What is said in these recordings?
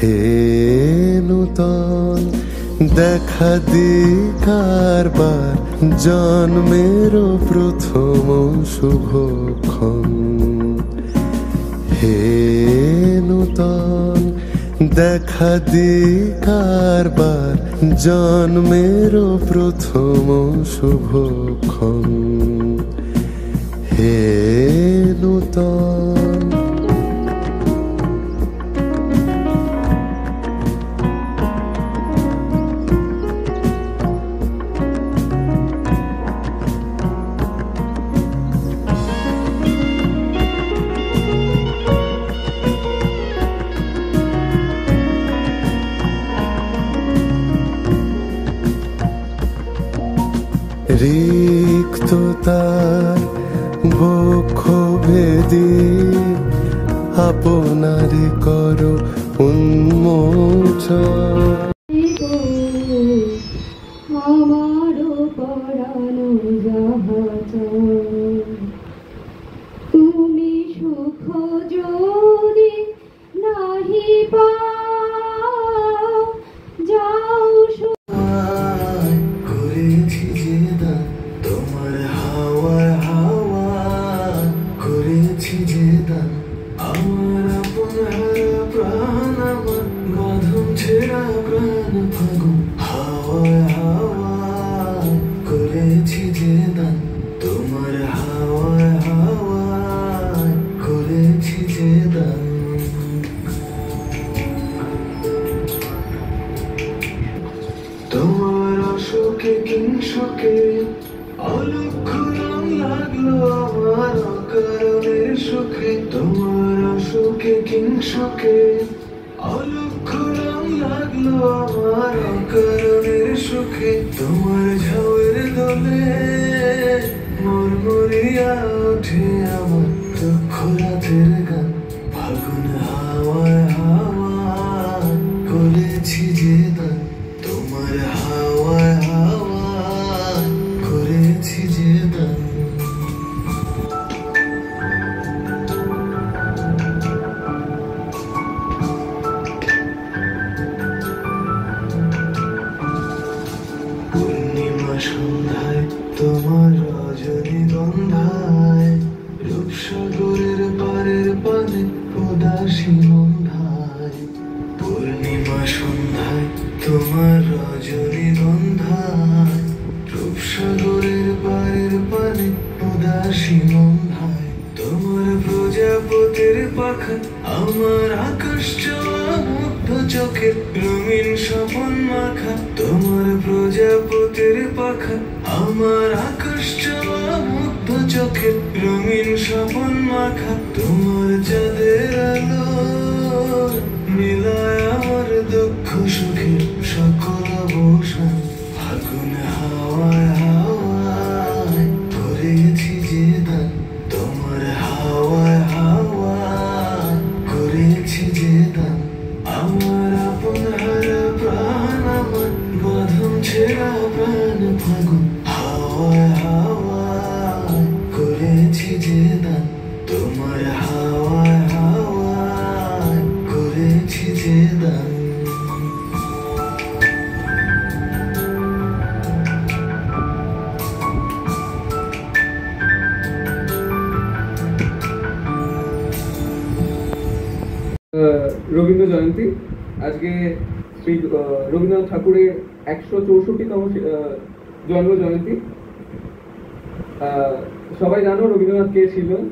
হে নূতন দেখা দিকারবার জন্মের প্রথম শুভক্ষণ। হে নূতন দেখা দিকারবার জন্মের প্রথম শুভক্ষণ। হে নূতন রিক্ততার বক্ষ ভেদি আপনারি করো উন্মোচন। আমারও পরানো যাহা তুমি সুখ যদি নাহি পাও যাও করেছি যে দান তোমার হাওয়ায় হাওয়ায় করেছি যে দান আমার আপন হারা প্রাণ আমার বাঁধন ছেড়া প্রাণ ফাগুন হাওয়ায় হাওয়ায় করেছি যে দান তোমার হাওয়ায় হাওয়ায় করেছি যে দান। তোমার অসুখে কিংসুখে অলক্ষ্য রং লাগলো আমার অকারণের সুখে। তোমার অসুখে কিংসুখে অলক্ষ্য রং লাগলো আমার অকারণের সুখে। তোমার ঝাউয়ের দোলে মরমরিয়া ওঠে আমার দুঃখ রাতের গান ফাগুন হাওয়ায় হাওয়ায় করেছি যে দান তোমার হাওয়ায় হাওয়ায় করেছি যে দান। পূর্ণিমা সন্ধ্যায় তোমার রজনীগন্ধায় রূপসাগরের পারের পানে উদাসী মন্ধায়। পূর্ণিমা সন্ধ্যায় তোমার রজনীগন্ধায় রূপসাগরের পারের পানে উদাসী মন্ধায়। তোমার প্রজাপতির পাখা আমার আকাশ ছোঁয়া মুগ্ধ চোখের রঙিন স্বপন মাখা। তোমার প্রজাপতির পাখা আমার আকাশ ছোঁয়া মুগ্ধ চোখের রঙিন স্বপন মাখা। তোমার চাঁদের আলো মিলায় আমার দুঃখ সুখের সকল অবসান ফাগুন হাওয়ায় হাওয়ায় করেছি যে দান তোমার হাওয়ায় হাওয়ায় করেছি যে দান আমার আপন হারা প্রাণ আমার বাঁধন ছেড়া প্রাণ ফাগুন হাওয়ায় হাওয়ায় করেছি যে দান তোমার হাওয়ায় হাওয়ায় করেছি যে দান। রবীন্দ্র জয়ন্তী আজকে শ্রী রবীন্দ্রনাথ ঠাকুরের 164তম জন্ম জয়ন্তী। সবাই জানো রবীন্দ্রনাথ কে ছিলেন।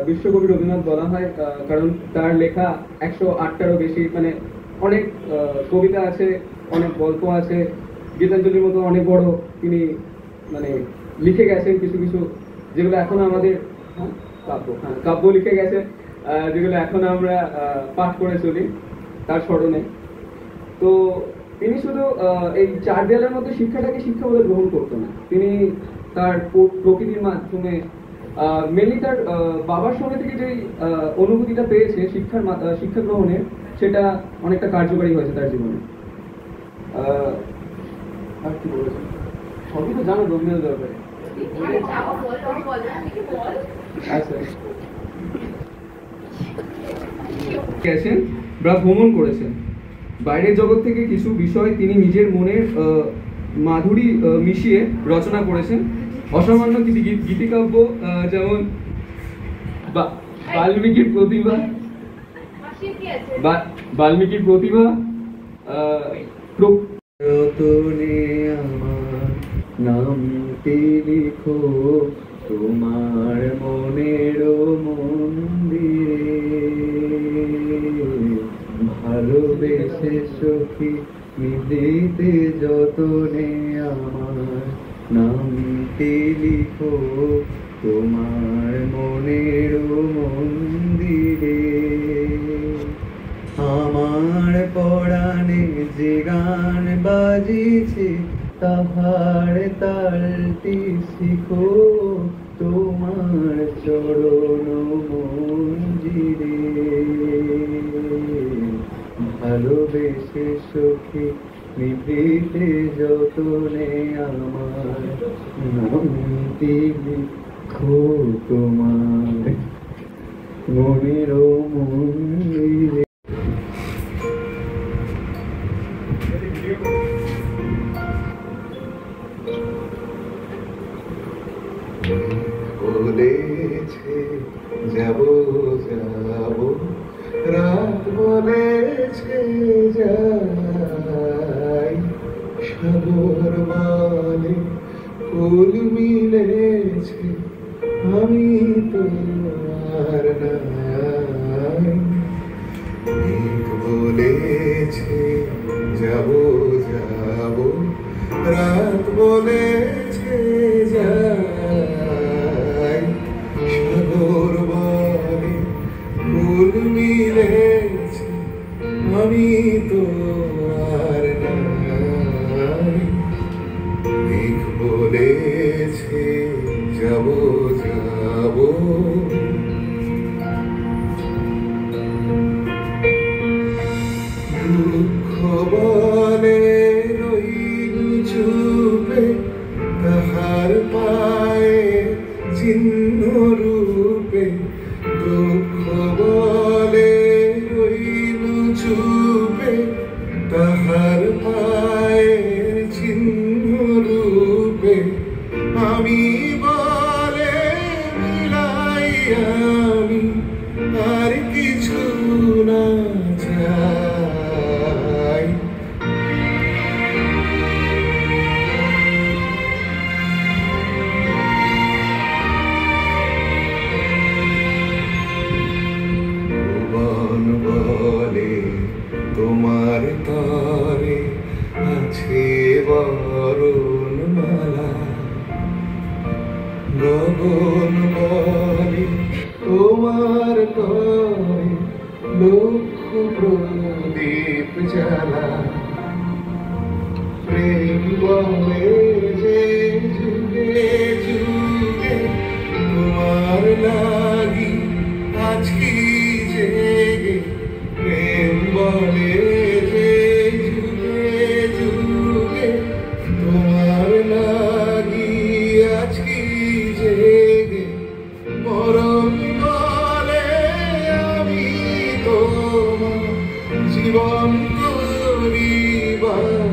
বিশ্বকবি রবীন্দ্রনাথ বলা হয় কারণ তার লেখা 108টারও বেশি, মানে অনেক কবিতা আছে, অনেক গল্প আছে, গীতাঞ্জলির মতো অনেক বড় তিনি মানে লিখে গেছেন কিছু কিছু, যেগুলো এখন আমাদের কাব্য লিখে গেছে, যেগুলো এখন আমরা পাঠ করে চলি তার স্মরণে। তো তিনি শুধু এই 4 দেয়ালের মধ্যে শিক্ষাটাকে শিক্ষা বলে গ্রহণ করতো না, তিনি তার প্রকৃতির মাধ্যমে মেনলি তার বাবার সঙ্গে থেকে যে অনুভূতিটা পেয়েছে শিক্ষা গ্রহণের, সেটা অনেকটা কার্যকারী হয়েছে তার জীবনে। আর কি বলেছেন সবই তো জানো রবীন্দ্রনাথ ব্যাপারে। আচ্ছা, গেছেন বা ভ্রমণ করেছেন, বাইরের জগৎ থেকে কিছু বিষয় তিনি নিজের মনের মাধুরী মিশিয়ে রচনা করেছেন। অসামান্য গীতিকাব্য যেমন বাল্মীকির প্রতিভা, বাল্মীকির প্রতিভা, রতনে আমার নামটি লিখো তোমার মনের মন্দিরে, ভালোবেসে সখী নিদিতে যতনে আমার নামটি লিখো তোমার মনের মন্দিরে। আমার পরাণে যে গান বাজিছে তাহার তালটি শিখো তোমার চরণ মঞ্জিরে, ভালোবেসে সখী নিভৃতে যতনে আমার নামটি লিখো তোমার মনের মন্দিরে। বলেছে যাব যাব, রাত বলেছে যাই, সাগর বলে ফুল মিলেছে আমি তো আর নাই। মেঘ বলেছে যাব যাব, রাত বলেছে যাই, সাগর বলে ফুল মিলেছে আমি তো আর নাই। মেঘ বলেছে যাব যাব, দুঃখ বলে রইলু চুপে তাহার পায়ে চিহ্ন রূপে, দুঃখ বলে রইলু চুপে তাহার পায়ে চিহ্ন রূপে, আমি বলে মিলাই আমি আর কিছু না চাই। ভুবন বলে তোমার তরে আছে বরণ মালা, গগন বলে তোমার তরে লক্ষ প্রদীপ জ্বালা, প্রেম বলে যে যুগে যুগে তোমার লাগি আজকি জেগে, প্রেম বলে যে যুগে যুগে তোমার লাগি আজকি জেগে, মরণ বলে আমি তোমার জীবন করিবার।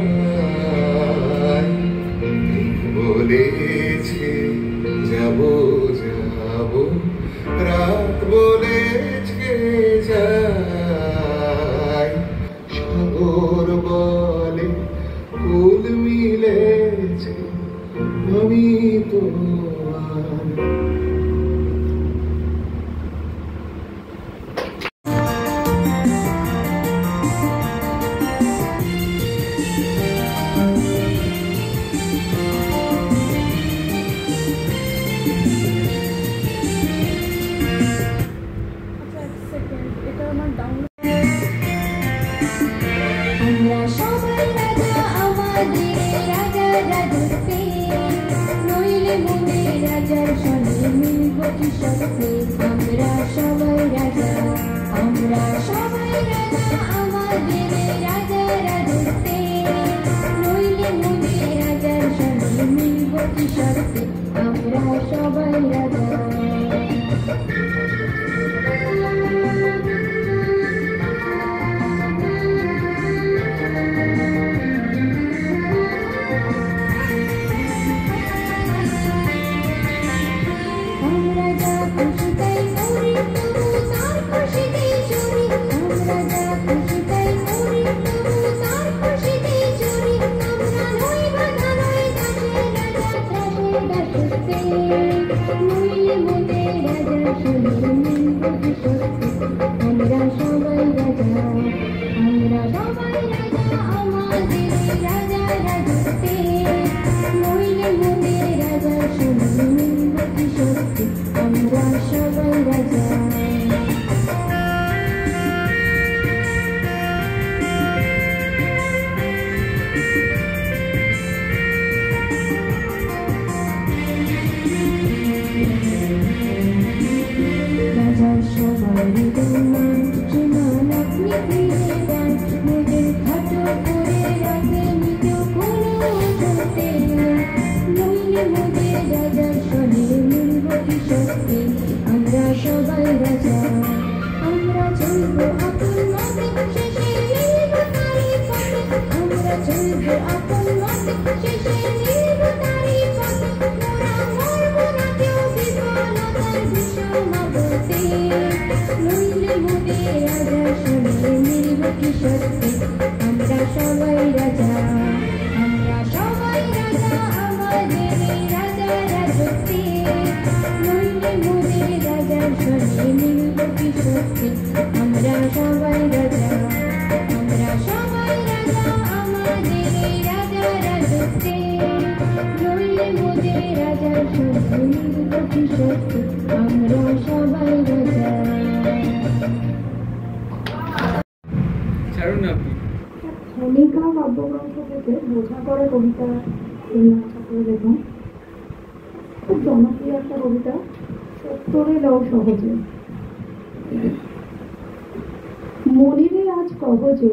বলেছে যাব যাব, রাত বলেছে যাই, সাগর বলে ফুল মিলেছে আমি তোমার। আমরা সবাই রাজা আমাদের রাজা রাজত্বে, নইলে মনে রাজার সঙ্গে মিলব কিসবে। আমরা সবাই রাজা, আমরা সবাই রাজা আমাদের রাজা রাজত্বে, নইলে মনে রাজার সঙ্গে মিলব কিসবে। আমরা সবাই রাজা। সবাই রাজা আমাদের রাজা রাজত্বে নইলে মোদের রাজার সঙ্গে মিলব কি সত্যি আমরা সবাই রাজা রাজার সবাই তোমার সীমান আপনি ফিরে যান মোদের খাটো করে রাখেনি কেউ কোনো সত্যি নইলে মোদের রাজার সঙ্গে মিলব কি সত্যি আমরা সবাই রাজা আমরা চলবো আপন মতে শেষে মিলব তারি পথে আমরা চলবো আপন মতে শেষে মিলব তারি পথে মোরা মরব না কেউ বিফলতার বিষমাবতে নইলে মোদের রাজার সঙ্গে মিলব কি সত্যি আমরা সবাই রাজা আমাদের রাজা রাজত্বে নইলে মোদের রাজার সঙ্গে মিলব কি সত্যি আমরা সবাই রাজা আমাদের রাজা রাজত্বে নইলে মোদের রাজার সঙ্গে মিলব কি সত্যি আমরা সবাই রাজা ছাড়ুন না আপনি। ভূমিকা কাব্যগ্রন্থ থেকে বোঝাপড়া কবিতা করে দেখুন খুব জনপ্রিয় একটা কবিতা সত্তরে লও সহজে মনিরে আজ কহজে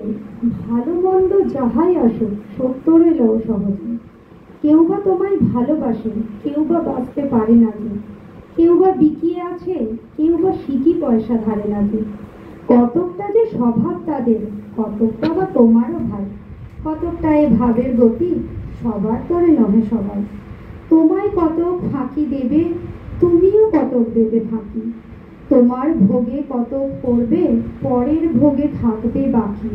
ভালো মন্দ যাহাই আসুক সত্তরে লও সহজে কেউ বা তোমায় ভালোবাসে কেউ বা বাঁচতে পারে না যে কেউ বা বিকিয়ে আছে কেউ বা সিকি পয়সা ধারে না যে কতকটা যে স্বভাব তাদের কতকটা বা তোমারও ভাই কতকটা এ ভাবের গতি সবার তরে নহে সবাই তোমায় কতক ফাঁকি দেবে তুমিও কতক দেবে ফাঁকি তোমার ভোগে কতক পড়বে পরের ভোগে থাকবে বাকি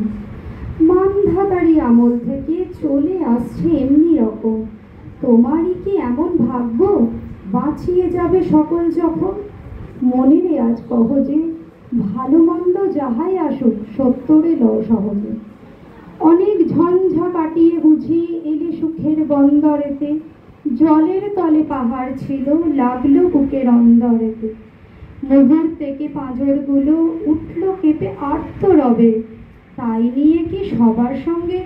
মানধাতারি আমল থেকে চলে আসছে এমনি রকম তোমারই কি এমন ভাগ্য বাঁচিয়ে যাবে সকল যখন মনেরে আজ কহজে ভালো মন্দ যাহাই আসুক সত্তরে লও সহজে অনেক ঝঞ্ঝা কাটিয়ে বুঝি এলে সুখের বন্দরেতে জলের তলে পাহাড় ছিল লাগলো বুকের অন্দরেতে মুহূর্তেকে পাঁজরগুলো উঠল কেঁপে আর্ত রবে তাই নিয়ে কি সবার সঙ্গে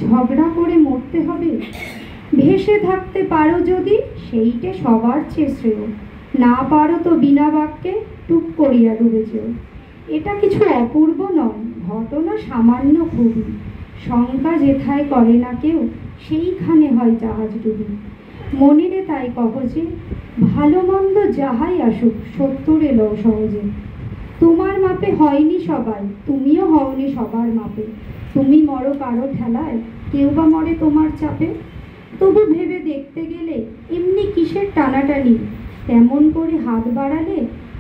ঝগড়া করে মরতে হবে ভেসে থাকতে পারো যদি সেইটে সবার চেয়ে শ্রেয় না পারো তো বিনা বাক্যে টুক করিয়া ডুবে যেও এটা কিছু অপূর্ব নয় ঘটনা সামান্য খুবই শঙ্কা যেথায় করে না কেউ সেইখানে হয় জাহাজ ডুবি মনিরে তাই কহজে ভালো মন্দ যাহাই আসুক সত্তরে লও সহজে তোমার মাপে হয়নি সবাই তুমিও হওনি সবার মাপে তুমি মরো কারো ঠেলায় কেউ বা মরে তোমার চাপে তবু ভেবে দেখতে গেলে এমনি কিসের টানাটানি তেমন করে হাত বাড়ালে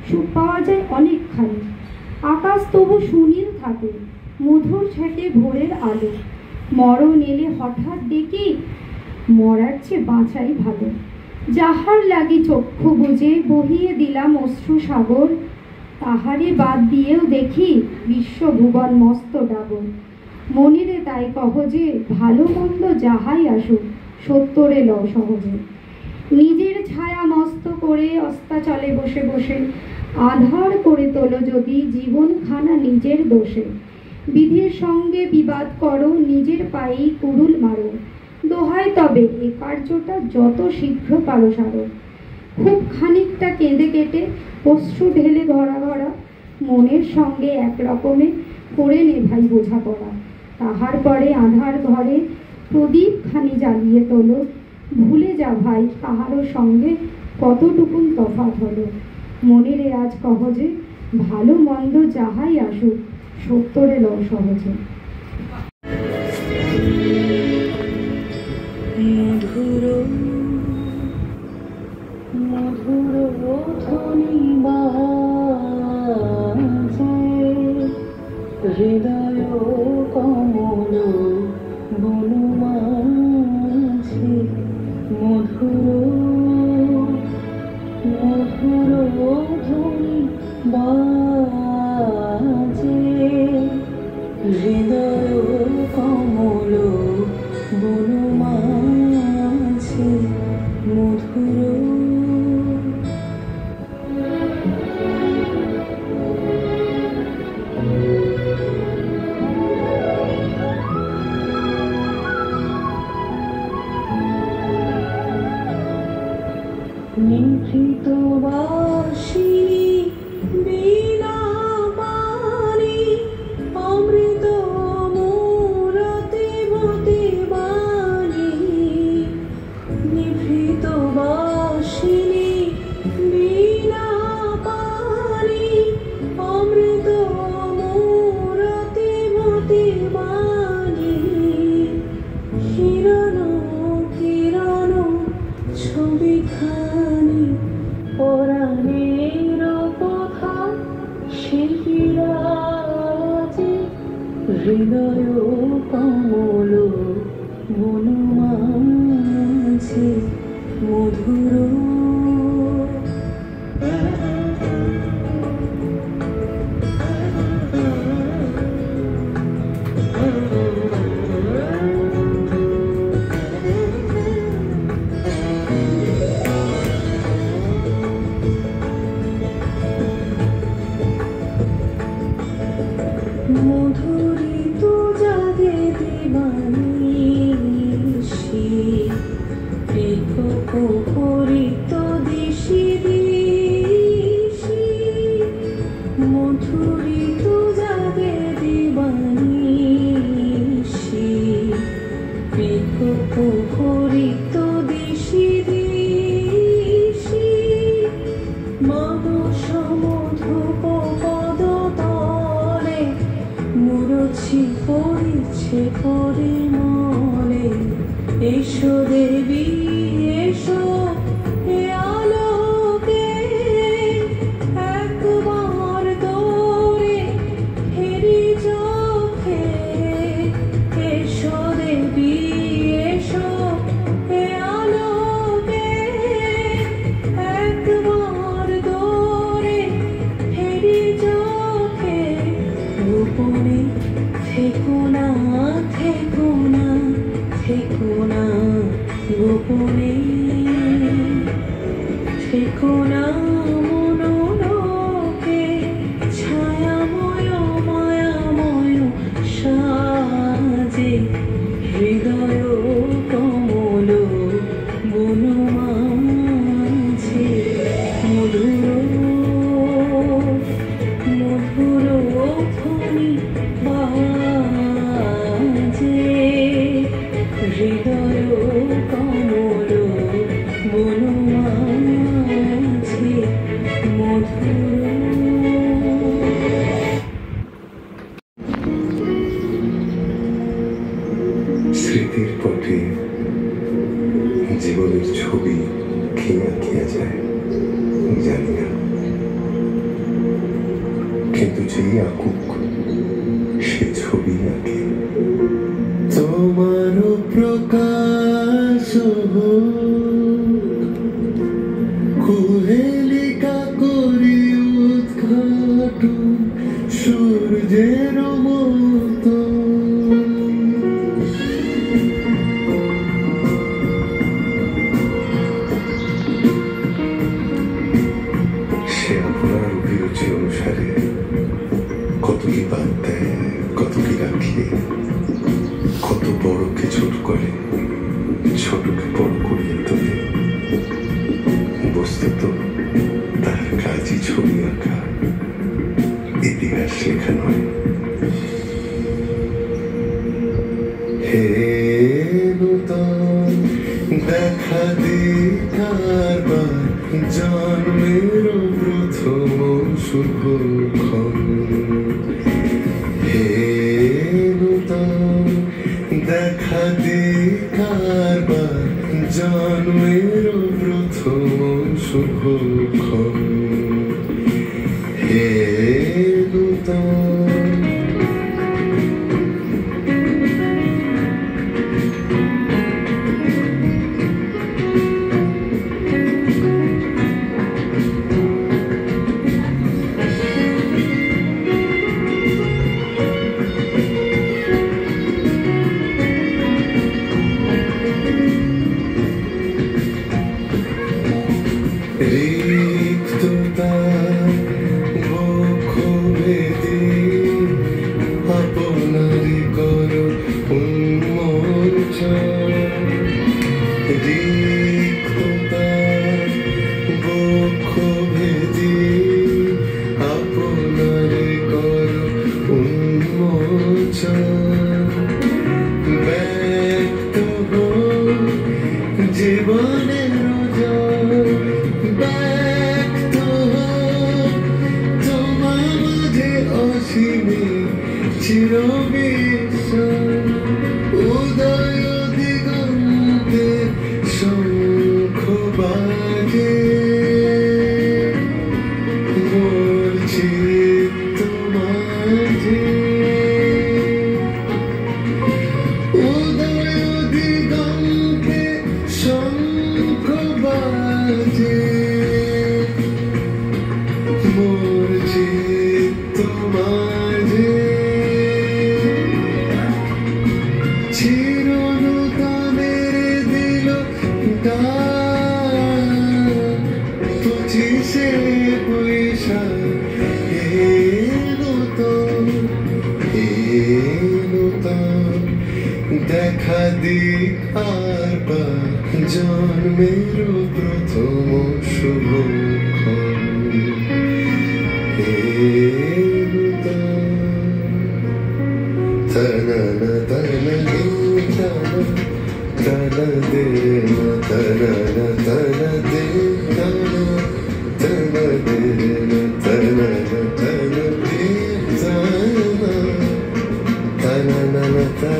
সুখ পাওয়া যায় অনেকখানি আকাশ তবু সুনীল থাকে মধুর ছেটে ভোরের আলো মরণ এলে হঠাৎ দেখি মরার চেয়ে বাঁচাই ভালো যাহার লাগি চক্ষু বুঝে বহিয়ে দিলাম অশ্রু সাগর তাহারে বাদ দিয়েও দেখি বিশ্বভুবন মস্ত ডাবর মনিরে তাই কহজে ভালো মন্দ যাহাই আসুক সত্তরে লও সহজে নিজের ছায়া মস্ত করে অস্তাচলে বসে বসে আধার করে তোলো যদি জীবনখানা নিজের দোষে বিধির সঙ্গে বিবাদ করো নিজের পায়েই কুড়ুল মারো দোহাই তবে এ কার্যটা যত শীঘ্র পারো সারো খুব খানিকটা কেঁদে কেটে অশ্রু ঢেলে ঘরা ঘরা মনের সঙ্গে একরকমে করে নে ভাই বোঝাপড়া তাহার পরে আধার ঘরে প্রদীপ খানি জ্বালিয়ে তোলো ভুলে যা ভাই কাহারও সঙ্গে কতটুকুন তফাৎ হলো মনের আজ কহজে ভালো মন্দ যাহাই আসুক সত্তরে লও সহজে মধুর মধুর ধ্বনি বাজে হৃদয় কমল বনমাঝে মধুর মধুর ধ্বনি বাজে সে পরিমলে এসো দেবী এসো এ আলোকে একবার দৌড়ে হেরি চোখে এসো দেবী এসো এ আলোকে একবার দৌড়ে হেরি চোখে গোপনে থেকো না থেকো না থেকো না গোপনে থেকো না মনোলোকে ছায়াময় মায়াময় সাজে হৃদয় কমল বনমাঝে মধুর মধুর ধ্বনি বাজে হৃদয় কমল বনমাঝে মধুর স্মৃতির পথে জীবনের ছবি কে আঁকিয়া যায় জানি না, কিন্তু যেই আঁকুক সে ছবি আঁকে। তোমার প্রকাশ কুহেলিকা করি উদ্ঘাটন সূর্যের মতো সে আপনার অভিরুচি অনুসারে কত কি বাদ দেয়, কত কি রাখে, কত বড়কে ছোট করে, ছোটকে বড় করিয়ে তোলে। বস্তুত তার কাজই ছবি আঁকা, ইতিহাস লেখা নয়। হে নূতন দেখা দেখার জন্মের প্রথম শুভক্ষণ। হে নূতন দেখা দেখার জন্মের প্রথম শুভক্ষণ। হে নূতন রিক্ততা বক্ষ ভেদে আপনারি কর উন্মোচন। রিক্ততা বক্ষ ভেদে আপনারি কর উন্মোচন। ব্যক্ত জীবনের ব্যক্ত তোমার মাঝে অসীমে চিরবিশ্বাস। উদয় দিগন্তে শঙ্খ বাজে মোর চিত্ত মাঝে। উদয় দিগন্তে শঙ্খ বাজে মোর চিত্ত মাঝে। চিরনূতনের দিল পঁচিশে বৈশাখ। হে নূতন দেখা দিক আর জন্মের প্রথম শুভক্ষণ। হে নূতন তননা তননি তন তন দে না তননা তন দে তন তন দে না তননা তন দে তন তননা তন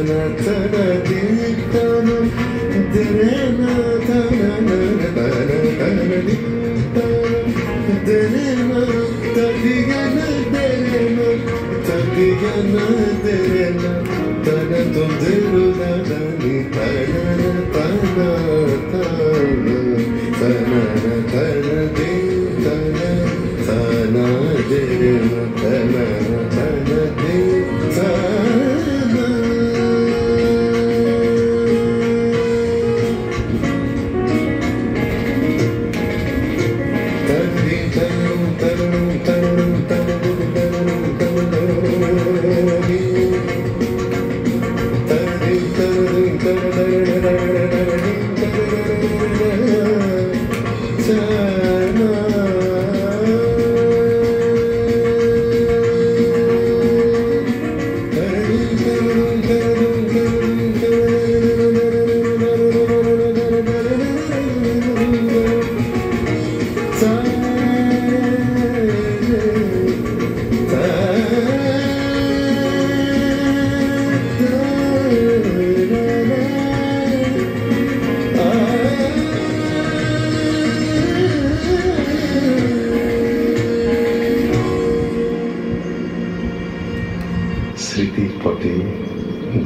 স্মৃতির পটে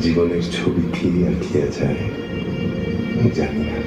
জীবনের ছবি কি আঁকিয়া যায় জানি না।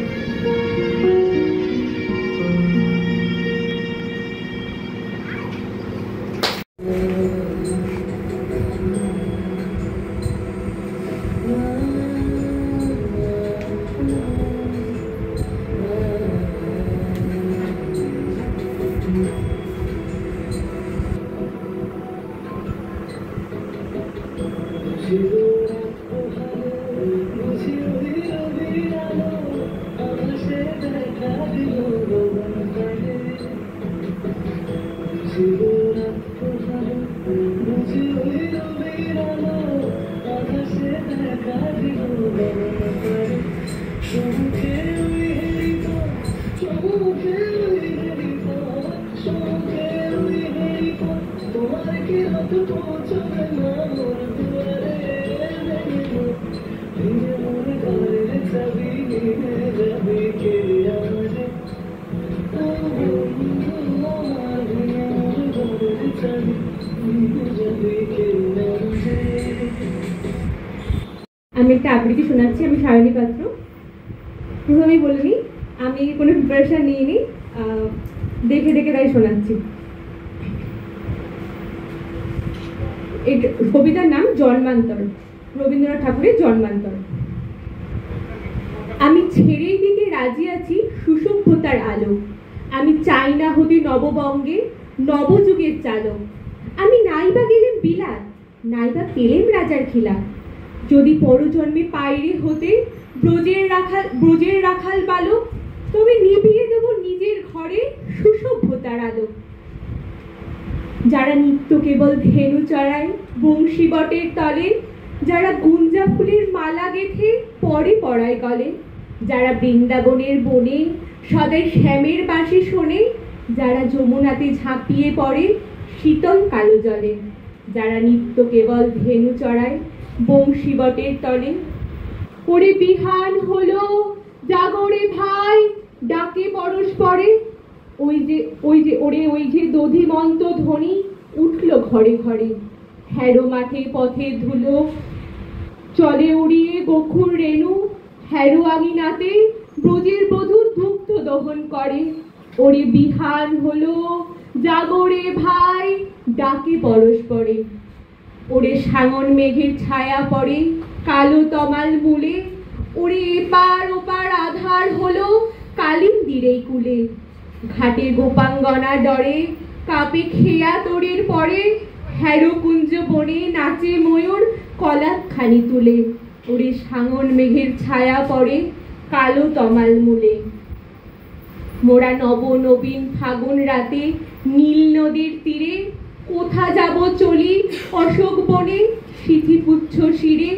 আমি একটা আবৃত্তি শোনাচ্ছি। আমি সায়নী পাত্র। প্রথমেই বলে নিই, আমি কোনো প্রিপারেশন নিইনি, দেখে দেখে তাই শোনাচ্ছি। এই কবিতার নাম জন্মান্তর, রবীন্দ্রনাথ ঠাকুরের জন্মান্তর। আমি ছেড়েই দিতে রাজি আছি সুসভ্যতার আলো, আমি চাই না হতে নববঙ্গে নবযুগের চালক। আমি নাইবা গেলেম বিলাত, নাইবা পেলেম রাজার খিলা, যদি পরজন্মে পাইরে হতে ব্রজের রাখাল বালক, তবে নিভিয়ে দেব নিজের ঘরে সুসভ্যতার আলো। যারা নিত্য কেবল ধেনু চড়ায় বংশী বটের তলে, যারা গুঞ্জা ফুলের মালা গেঁথে পরে পড়ায় গলে, যারা বৃন্দাবনের বনে সদাই শ্যামের বাঁশি শোনে, যারা যমুনাতে ঝাঁপিয়ে পড়ে শীতল কালো জলে, যারা নিত্য কেবল ধেনু চড়ায় বংশী বটের তলে। ওরে বিহান হলো জাগরে ভাই, ডাকে পরস্পরে, ওই যে দধিমন্ত ধ্বনি উঠল ঘরে ঘরে। হ্যারো মাঠে পথে ধুলো চলে উড়িয়ে বকুর রেণু, হ্যারো আঙিনাতে ব্রজের বধূ দুগ্ধ দহন করে। ওরে বিহান হলো জাগরে ভাই, ডাকে পরস্পরে। ওরে সাঙন মেঘের ছায়া পড়ে কালো তমাল মূলে, ওরে এপার ওপার আধার হলো কালিন্দিরেই কুলে। ঘাটে গোপাঙ্গনা ডরে কাপে খেয়া তোরের পরে, হ্যারো কুঞ্জ বনে নাচে ময়ূর কলাখানি তুলে। ওরে সাঙন মেঘের ছায়া পড়ে কালো তমাল মূলে। মোরা নব নবীন ফাগুন রাতে নীল নদীর তীরে, কোথা যাব চলি অশোক বনে সিথিপুচ্ছ শিরে।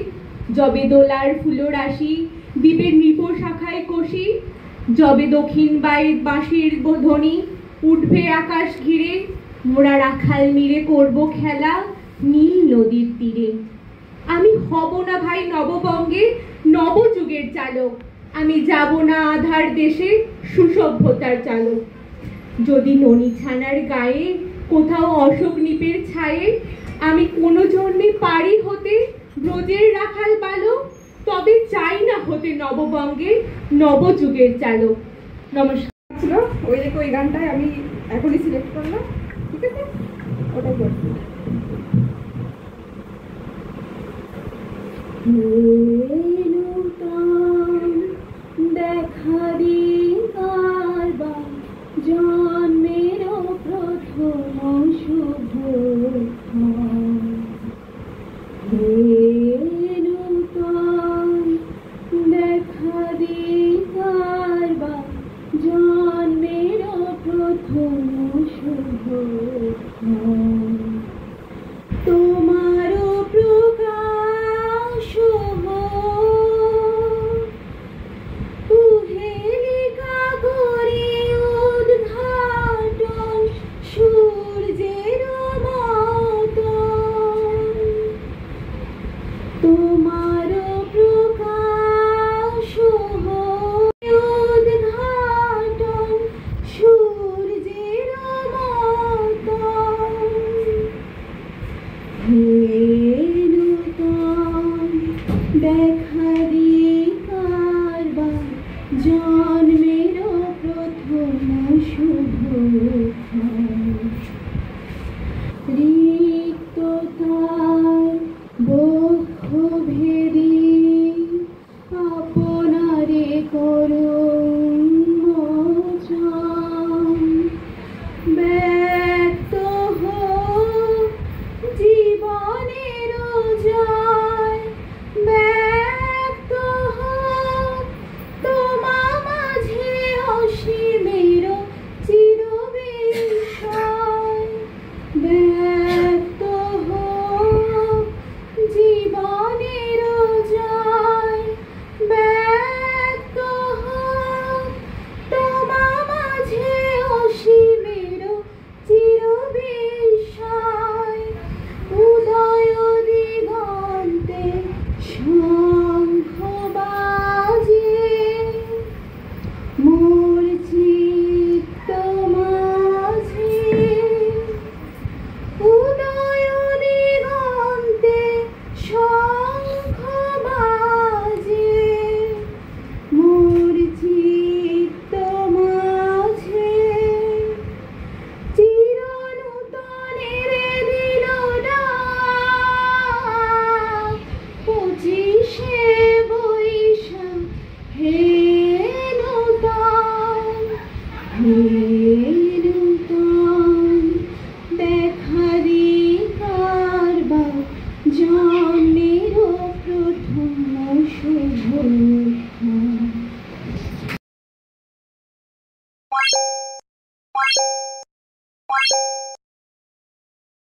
যবে দোলার ফুলরাশি দ্বীপের নৃপ শাখায় কষি, যবে দক্ষিণ বাঁশির ধ্বনি উঠবে আকাশ ঘিরে, মোরা রাখাল মিরে করব খেলা নীল নদীর তীরে। আমি হব না ভাই নববঙ্গে নবযুগের চালক, আমি যাব না আধার দেশে সুসভ্যতার চালক। যদি ননী ছানার গায়ে কোথাও অশোক নিপের ছায়ে আমি কোনো জন্মে পারি হতে ব্রজের রাখাল বালক, তবে চাই না হতে নববঙ্গে নবযুগের চালক। নমস্কার। ছিল ওই দেখো ওই গানটাই আমি এখনই সিলেক্ট করলাম, ঠিক আছে, ওটাই করছি। দেখা দিবার জন্মের প্রথম শুভ দেখা দিবার জন্মের প্রথম শুভ তোমার প্রকাশ কুহেলিকা করে উদ্ঘাটন সূর্যের মতন তোমার প্রকাশ উদ্ঘাটন সূর্যের মতন হে নূতন দেখা